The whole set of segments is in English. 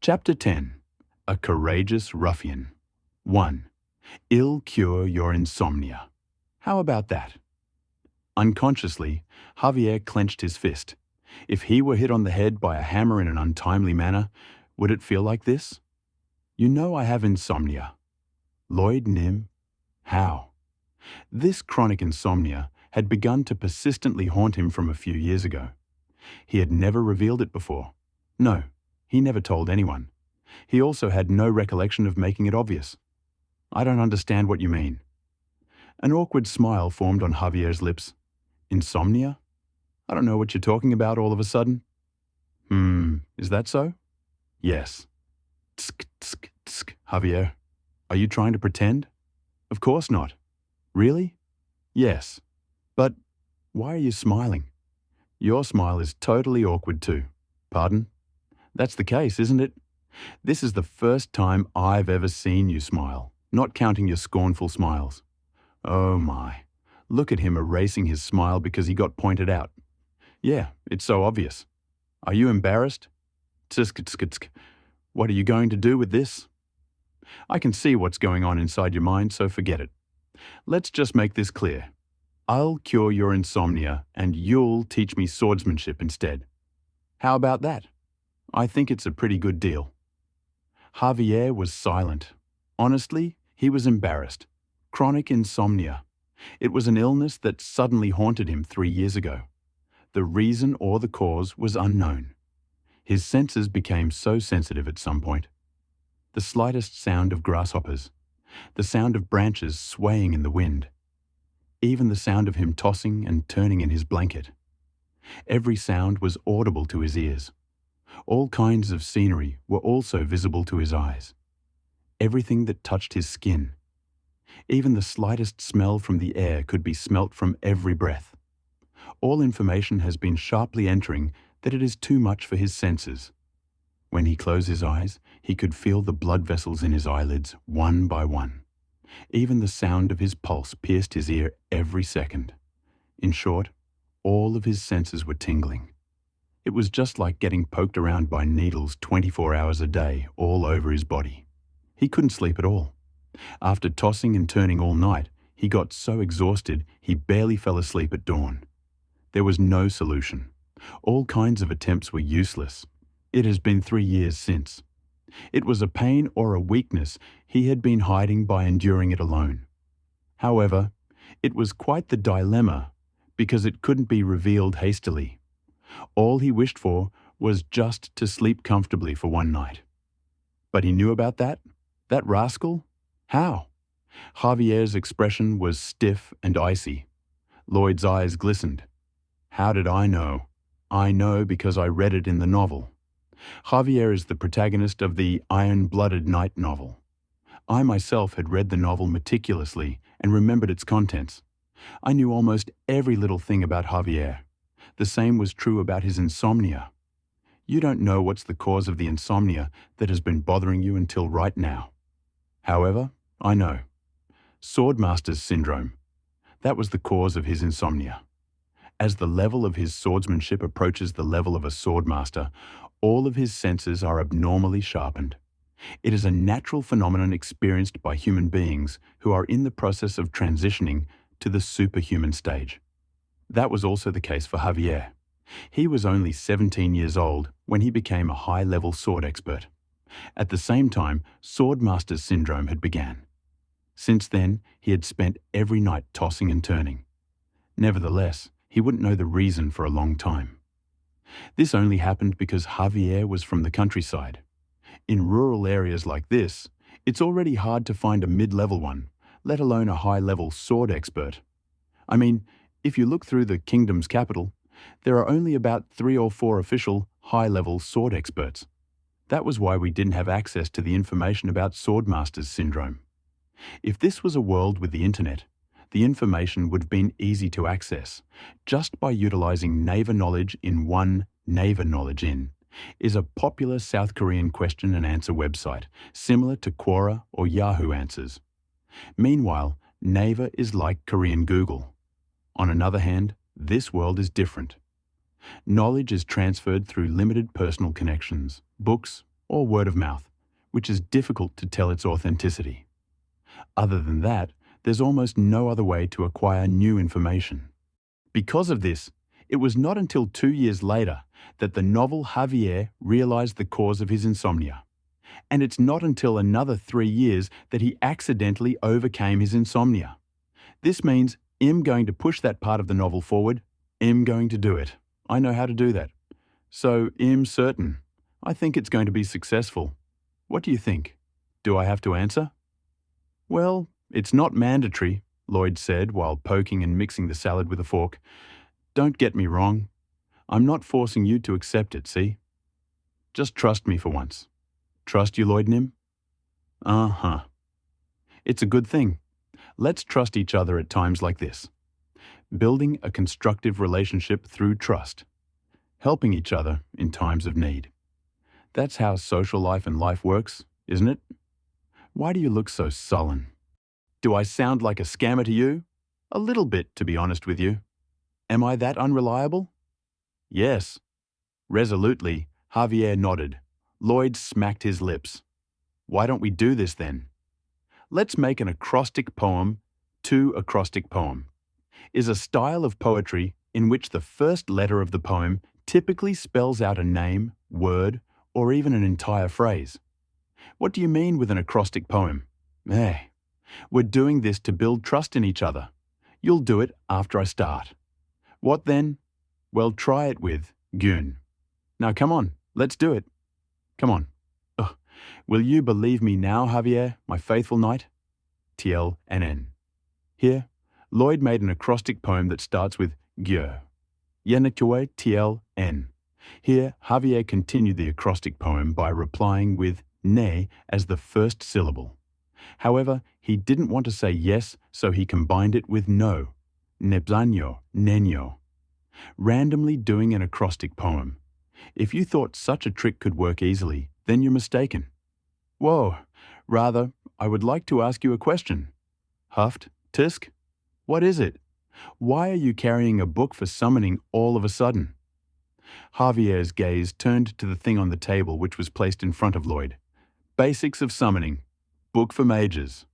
Chapter 10. A Courageous Ruffian. 1. Ill cure your insomnia. How about that? Unconsciously, Javier clenched his fist. If he were hit on the head by a hammer in an untimely manner, would it feel like this? You know I have insomnia. Lloyd Nim. How? This chronic insomnia had begun to persistently haunt him from a few years ago. He had never revealed it before. No, he never told anyone. He also had no recollection of making it obvious. I don't understand what you mean. An awkward smile formed on Javier's lips. Insomnia? I don't know what you're talking about all of a sudden. Is that so? Yes. Tsk, tsk, tsk, Javier. Are you trying to pretend? Of course not. Really? Yes. But why are you smiling? Your smile is totally awkward too. Pardon? That's the case, isn't it? This is the first time I've ever seen you smile, not counting your scornful smiles. Oh my. Look at him erasing his smile because he got pointed out. Yeah, it's so obvious. Are you embarrassed? Tsk, tsk, tsk. What are you going to do with this? I can see what's going on inside your mind, so forget it. Let's just make this clear. I'll cure your insomnia and you'll teach me swordsmanship instead. How about that? I think it's a pretty good deal. Javier was silent. Honestly, he was embarrassed. Chronic insomnia. It was an illness that suddenly haunted him 3 years ago. The reason or the cause was unknown. His senses became so sensitive at some point. The slightest sound of grasshoppers, the sound of branches swaying in the wind, even the sound of him tossing and turning in his blanket. Every sound was audible to his ears. All kinds of scenery were also visible to his eyes. Everything that touched his skin. Even the slightest smell from the air could be smelt from every breath. All information has been sharply entering that it is too much for his senses. When he closed his eyes, he could feel the blood vessels in his eyelids one by one. Even the sound of his pulse pierced his ear every second. In short, all of his senses were tingling. It was just like getting poked around by needles 24 hours a day all over his body. He couldn't sleep at all. After tossing and turning all night, he got so exhausted he barely fell asleep at dawn. There was no solution. All kinds of attempts were useless. It has been 3 years since. It was a pain or a weakness he had been hiding by enduring it alone. However, it was quite the dilemma because it couldn't be revealed hastily. All he wished for was just to sleep comfortably for one night. But he knew about that? That rascal? How? Javier's expression was stiff and icy. Lloyd's eyes glistened. How did I know? I know because I read it in the novel. Javier is the protagonist of the Iron-Blooded Night novel. I myself had read the novel meticulously and remembered its contents. I knew almost every little thing about Javier. The same was true about his insomnia. You don't know what's the cause of the insomnia that has been bothering you until right now. However, I know. Swordmaster's syndrome. That was the cause of his insomnia. As the level of his swordsmanship approaches the level of a swordmaster, all of his senses are abnormally sharpened. It is a natural phenomenon experienced by human beings who are in the process of transitioning to the superhuman stage. That was also the case for Javier. He was only 17 years old when he became a high-level sword expert. At the same time, Swordmaster's syndrome had begun. Since then, he had spent every night tossing and turning. Nevertheless, he wouldn't know the reason for a long time. This only happened because Javier was from the countryside. In rural areas like this, it's already hard to find a mid-level one, let alone a high-level sword expert. I mean, if you look through the kingdom's capital, there are only about 3 or 4 official, high-level sword experts. That was why we didn't have access to the information about Swordmaster's syndrome. If this was a world with the internet, the information would have been easy to access. Just by utilizing Naver Knowledge in one Naver Knowledge in is a popular South Korean question and answer website, similar to Quora or Yahoo Answers. Meanwhile, Naver is like Korean Google. On another hand, this world is different. Knowledge is transferred through limited personal connections, books, or word of mouth, which is difficult to tell its authenticity. Other than that, there's almost no other way to acquire new information. Because of this, it was not until 2 years later that the novel Javier realized the cause of his insomnia. And it's not until another 3 years that he accidentally overcame his insomnia. This means I'm going to push that part of the novel forward. I'm going to do it. I know how to do that. So I'm certain. I think it's going to be successful. What do you think? Do I have to answer? Well, it's not mandatory, Lloyd said while poking and mixing the salad with a fork. Don't get me wrong. I'm not forcing you to accept it, see? Just trust me for once. Trust you, Lloyd Nim? Uh-huh. It's a good thing. Let's trust each other at times like this. Building a constructive relationship through trust. Helping each other in times of need. That's how social life and life works, isn't it? Why do you look so sullen? Do I sound like a scammer to you? A little bit, to be honest with you. Am I that unreliable? Yes. Resolutely, Javier nodded. Lloyd smacked his lips. Why don't we do this then? Let's make an acrostic poem to acrostic poem. Is a style of poetry in which the first letter of the poem typically spells out a name, word, or even an entire phrase. What do you mean with an acrostic poem? We're doing this to build trust in each other. You'll do it after I start. What then? Well, try it with Gun. Now come on, let's do it. Come on. Ugh. Will you believe me now, Javier, my faithful knight? TLNN. Here, Lloyd made an acrostic poem that starts with Gyo. Yenekwe TLN. Here, Javier continued the acrostic poem by replying with ne as the first syllable. However, he didn't want to say yes, so he combined it with no. Nebzanyo, nenyo. Randomly doing an acrostic poem. If you thought such a trick could work easily, then you're mistaken. Whoa, rather, I would like to ask you a question. Huffed, Tisk? What is it? Why are you carrying a book for summoning all of a sudden? Javier's gaze turned to the thing on the table which was placed in front of Lloyd. Basics of Summoning. Book for Mages.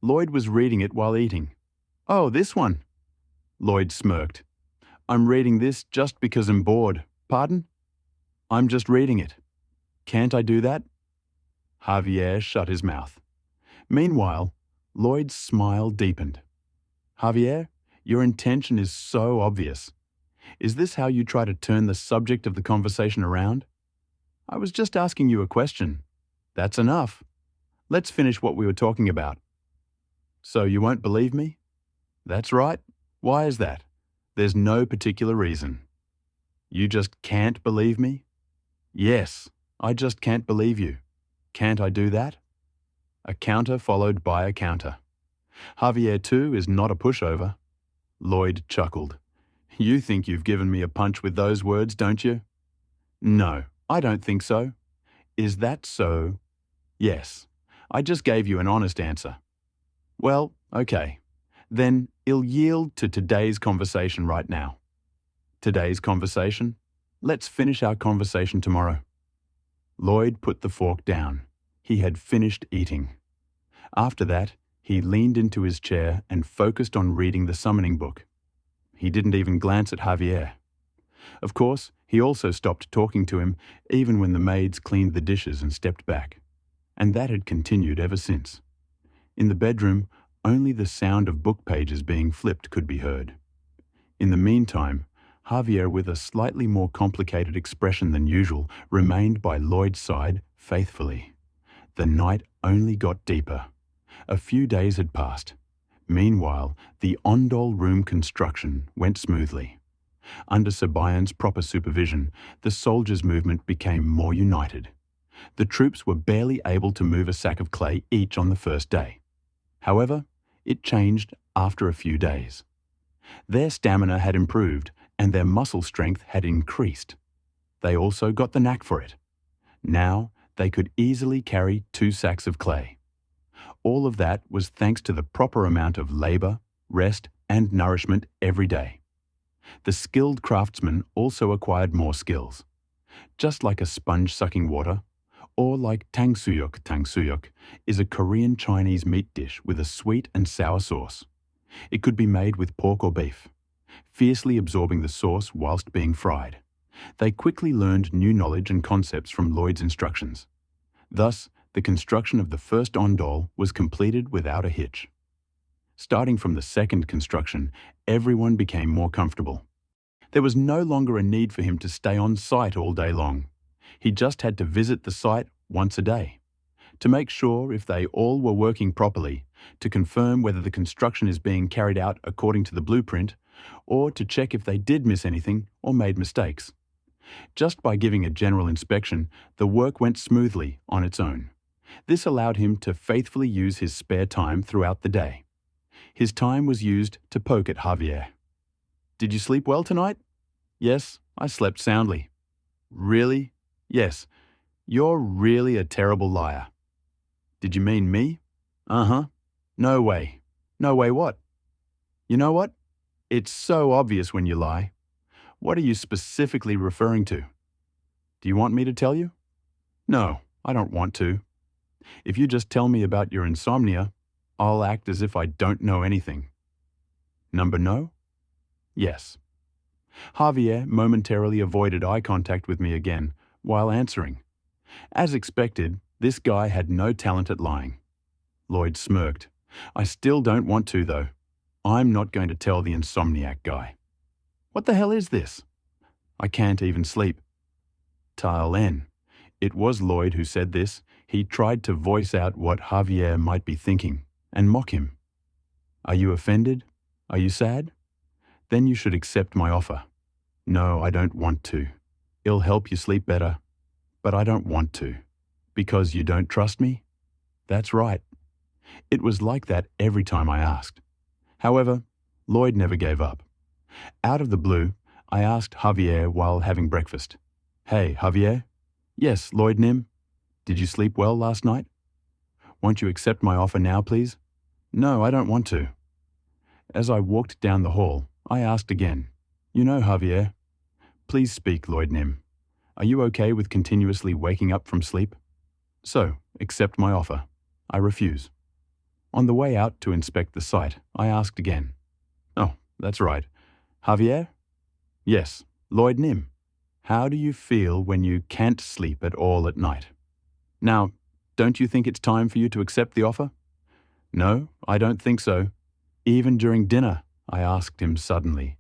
Lloyd was reading it while eating. Oh, this one. Lloyd smirked. I'm reading this just because I'm bored. Pardon? I'm just reading it. Can't I do that? Javier shut his mouth. Meanwhile, Lloyd's smile deepened. Javier, your intention is so obvious. Is this how you try to turn the subject of the conversation around? I was just asking you a question. That's enough. Let's finish what we were talking about. So you won't believe me? That's right. Why is that? There's no particular reason. You just can't believe me? Yes, I just can't believe you. Can't I do that? A counter followed by a counter. Javier too is not a pushover. Lloyd chuckled. You think you've given me a punch with those words, don't you? No, I don't think so. Is that so? Yes, I just gave you an honest answer. Well, okay. Then I'll yield to today's conversation right now. Today's conversation? Let's finish our conversation tomorrow. Lloyd put the fork down. He had finished eating. After that, he leaned into his chair and focused on reading the summoning book. He didn't even glance at Javier. Of course, he also stopped talking to him even when the maids cleaned the dishes and stepped back. And that had continued ever since. In the bedroom, only the sound of book pages being flipped could be heard. In the meantime, Javier, with a slightly more complicated expression than usual, remained by Lloyd's side faithfully. The night only got deeper. A few days had passed. Meanwhile, the Ondol room construction went smoothly. Under Sabayan's proper supervision, the soldiers' movement became more united. The troops were barely able to move a sack of clay each on the first day. However, it changed after a few days. Their stamina had improved and their muscle strength had increased. They also got the knack for it. Now they could easily carry 2 sacks of clay. All of that was thanks to the proper amount of labor, rest, and nourishment every day. The skilled craftsmen also acquired more skills. Just like a sponge sucking water, Or like tangsuyuk is a Korean Chinese meat dish with a sweet and sour sauce. It could be made with pork or beef, fiercely absorbing the sauce whilst being fried. They quickly learned new knowledge and concepts from Lloyd's instructions. Thus, the construction of the first ondol was completed without a hitch. Starting from the second construction, everyone became more comfortable. There was no longer a need for him to stay on site all day long. He just had to visit the site once a day, to make sure if they all were working properly, to confirm whether the construction is being carried out according to the blueprint, or to check if they did miss anything or made mistakes. Just by giving a general inspection, the work went smoothly on its own. This allowed him to faithfully use his spare time throughout the day. His time was used to poke at Javier. "Did you sleep well tonight?" "Yes, I slept soundly." "Really?" "Yes. You're really a terrible liar." "Did you mean me?" "Uh-huh." "No way." "No way what?" "You know what? It's so obvious when you lie. What are you specifically referring to?" "Do you want me to tell you?" "No, I don't want to. If you just tell me about your insomnia, I'll act as if I don't know anything." "Number no?" "Yes." Javier momentarily avoided eye contact with me again while answering. As expected, this guy had no talent at lying. Lloyd smirked. "I still don't want to, though. I'm not going to tell the insomniac guy." "What the hell is this?" "I can't even sleep." Tile N. It was Lloyd who said this. He tried to voice out what Javier might be thinking and mock him. "Are you offended? Are you sad? Then you should accept my offer." "No, I don't want to. It'll help you sleep better. But I don't want to." "Because you don't trust me?" "That's right." It was like that every time I asked. However, Lloyd never gave up. Out of the blue, I asked Javier while having breakfast. "Hey, Javier?" "Yes, Lloyd Nim." "Did you sleep well last night?" "Won't you accept my offer now, please?" "No, I don't want to." As I walked down the hall, I asked again. "You know, Javier." "Please speak, Lloyd Nim. Are you okay with continuously waking up from sleep?" "So, accept my offer." "I refuse." On the way out to inspect the site, I asked again. "Oh, that's right. Javier?" "Yes, Lloyd Nim. How do you feel when you can't sleep at all at night? Now, don't you think it's time for you to accept the offer?" "No, I don't think so. Even during dinner," I asked him suddenly.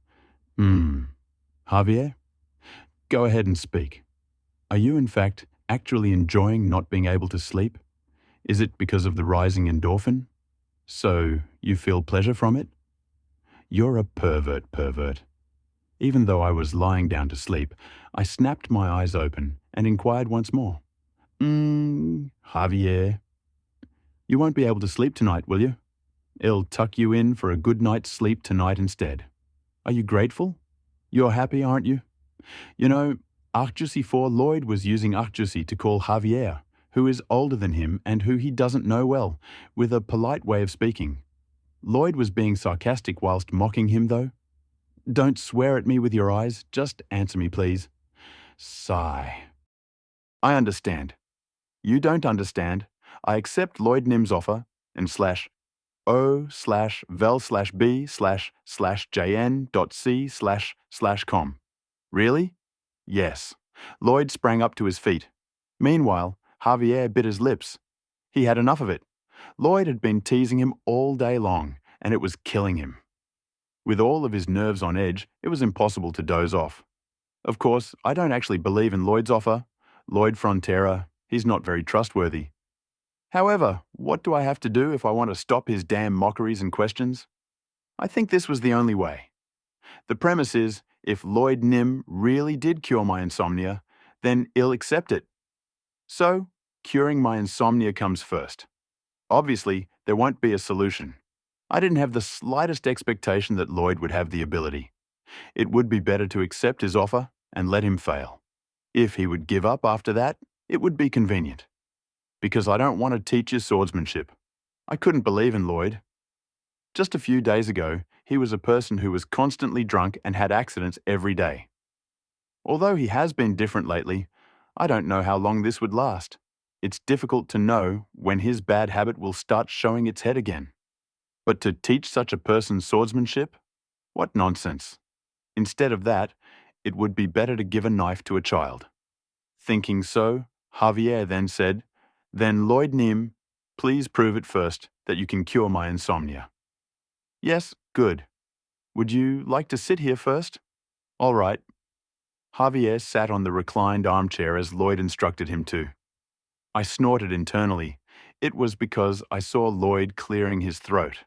Javier? Go ahead and speak. Are you in fact actually enjoying not being able to sleep? Is it because of the rising endorphin? So you feel pleasure from it? You're a pervert. Even though I was lying down to sleep, I snapped my eyes open and inquired once more. Javier. You won't be able to sleep tonight, will you? It'll tuck you in for a good night's sleep tonight instead. Are you grateful? You're happy, aren't you? You know, Archjusi 4 Lloyd was using Archjusi to call Javier, who is older than him and who he doesn't know well, with a polite way of speaking. Lloyd was being sarcastic whilst mocking him, though. Don't swear at me with your eyes, just answer me, please. Sigh. I understand. You don't understand. I accept Lloyd Nim's offer and /o/vel/b//jn.c//com. Really? Yes. Lloyd sprang up to his feet. Meanwhile, Javier bit his lips. He had enough of it. Lloyd had been teasing him all day long, and it was killing him. With all of his nerves on edge, it was impossible to doze off. Of course, I don't actually believe in Lloyd's offer. Lloyd Frontera, he's not very trustworthy. However, what do I have to do if I want to stop his damn mockeries and questions? I think this was the only way. The premise is, if Lloyd Nim really did cure my insomnia, then he'll accept it. So, curing my insomnia comes first. Obviously, there won't be a solution. I didn't have the slightest expectation that Lloyd would have the ability. It would be better to accept his offer and let him fail. If he would give up after that, it would be convenient. Because I don't want to teach you swordsmanship. I couldn't believe in Lloyd. Just a few days ago, he was a person who was constantly drunk and had accidents every day. Although he has been different lately, I don't know how long this would last. It's difficult to know when his bad habit will start showing its head again. But to teach such a person swordsmanship? What nonsense. Instead of that, it would be better to give a knife to a child. Thinking so, Javier then said, "Then Lloyd Nim, please prove it first that you can cure my insomnia." "Yes, good. Would you like to sit here first?" "All right." Javier sat on the reclined armchair as Lloyd instructed him to. I snorted internally. It was because I saw Lloyd clearing his throat.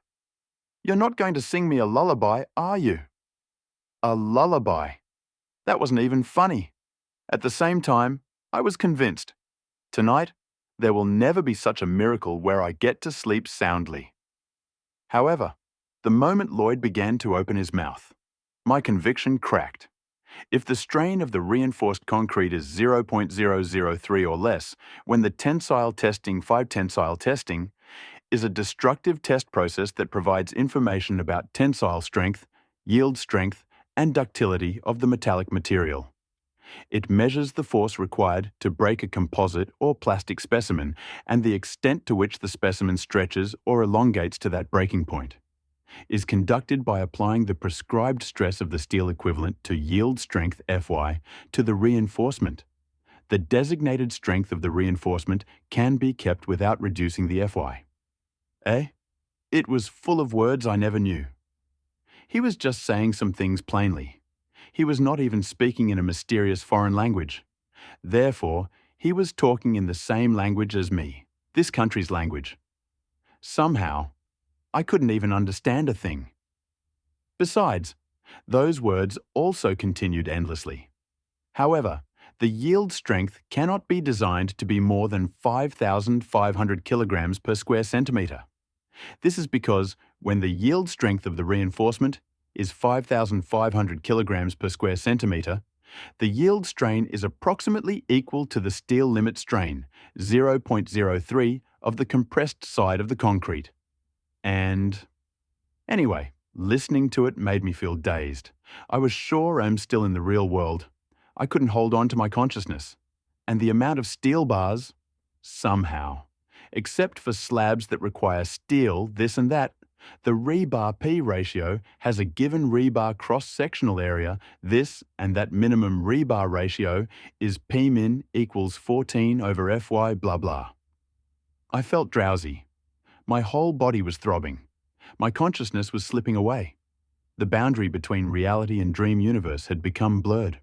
"You're not going to sing me a lullaby, are you?" A lullaby. That wasn't even funny. At the same time, I was convinced. Tonight, there will never be such a miracle where I get to sleep soundly. However, the moment Lloyd began to open his mouth, my conviction cracked. If the strain of the reinforced concrete is 0.003 or less, when the tensile testing, 5-tensile testing, is a destructive test process that provides information about tensile strength, yield strength, and ductility of the metallic material. It measures the force required to break a composite or plastic specimen and the extent to which the specimen stretches or elongates to that breaking point. Is conducted by applying the prescribed stress of the steel equivalent to yield strength Fy to the reinforcement. The designated strength of the reinforcement can be kept without reducing the Fy. It was full of words I never knew. He was just saying some things plainly. He was not even speaking in a mysterious foreign language. Therefore, he was talking in the same language as me, this country's language. Somehow, I couldn't even understand a thing. Besides, those words also continued endlessly. However, the yield strength cannot be designed to be more than 5,500 kilograms per square centimeter. This is because when the yield strength of the reinforcement is 5,500 kilograms per square centimeter, the yield strain is approximately equal to the steel limit strain, 0.03, of the compressed side of the concrete. And anyway, listening to it made me feel dazed. I was sure I'm still in the real world. I couldn't hold on to my consciousness. And the amount of steel bars, somehow, except for slabs that require steel, this and that, the rebar-P ratio has a given rebar cross-sectional area, this and that minimum rebar ratio is P min equals 14 over Fy blah blah. I felt drowsy. My whole body was throbbing. My consciousness was slipping away. The boundary between reality and dream universe had become blurred.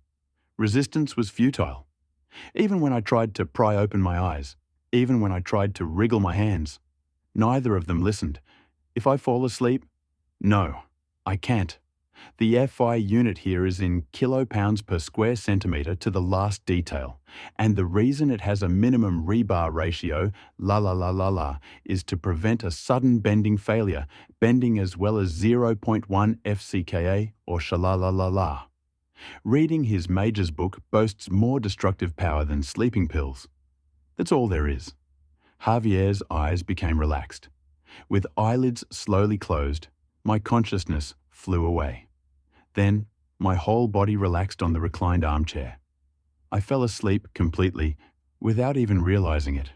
Resistance was futile. Even when I tried to pry open my eyes, even when I tried to wriggle my hands, neither of them listened. If I fall asleep? No, I can't. The Fy unit here is in kilopounds per square centimeter to the last detail, and the reason it has a minimum rebar ratio, is to prevent a sudden bending failure, bending as well as 0.1 FCKA or shalalala. Reading his Major's book boasts more destructive power than sleeping pills. That's all there is. Javier's eyes became relaxed. With eyelids slowly closed, my consciousness flew away. Then, my whole body relaxed on the reclined armchair. I fell asleep completely, without even realizing it.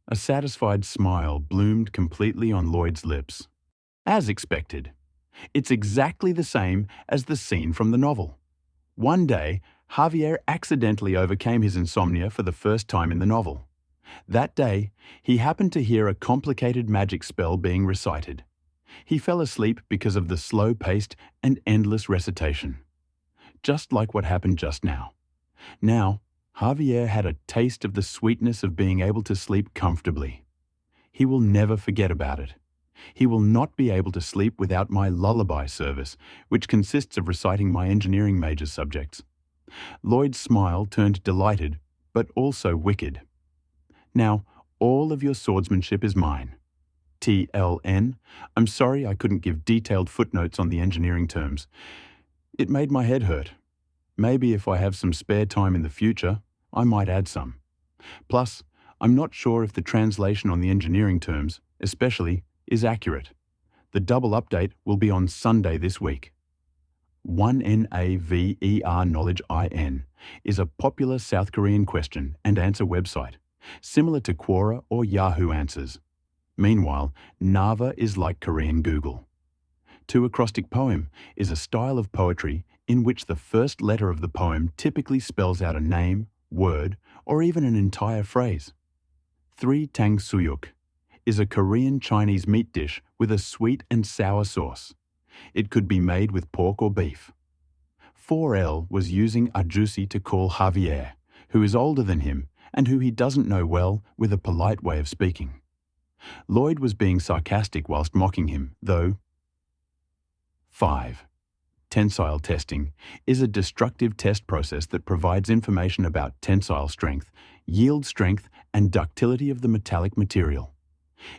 A satisfied smile bloomed completely on Lloyd's lips. As expected. It's exactly the same as the scene from the novel. One day, Javier accidentally overcame his insomnia for the first time in the novel. That day, he happened to hear a complicated magic spell being recited. He fell asleep because of the slow-paced and endless recitation. Just like what happened just now. Now, Javier had a taste of the sweetness of being able to sleep comfortably. He will never forget about it. He will not be able to sleep without my lullaby service, which consists of reciting my engineering major subjects. Lloyd's smile turned delighted, but also wicked. Now, all of your swordsmanship is mine. TLN. I'm sorry I couldn't give detailed footnotes on the engineering terms. It made my head hurt. Maybe if I have some spare time in the future, I might add some. Plus, I'm not sure if the translation on the engineering terms, especially, is accurate. The double update will be on Sunday this week. 1NAVER Knowledge IN is a popular South Korean question and answer website. similar to Quora or Yahoo Answers. Meanwhile, Nava is like Korean Google. Two acrostic poem is a style of poetry in which the first letter of the poem typically spells out a name, word, or even an entire phrase. Three tang suyuk is a Korean Chinese meat dish with a sweet and sour sauce. It could be made with pork or beef. 4L was using ajusi to call Javier, who is older than him and who he doesn't know well, with a polite way of speaking. Lloyd was being sarcastic whilst mocking him, though. 5. Tensile testing is a destructive test process that provides information about tensile strength, yield strength, and ductility of the metallic material.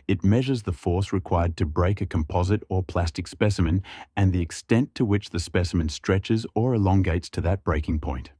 It measures the force required to break a composite or plastic specimen and the extent to which the specimen stretches or elongates to that breaking point.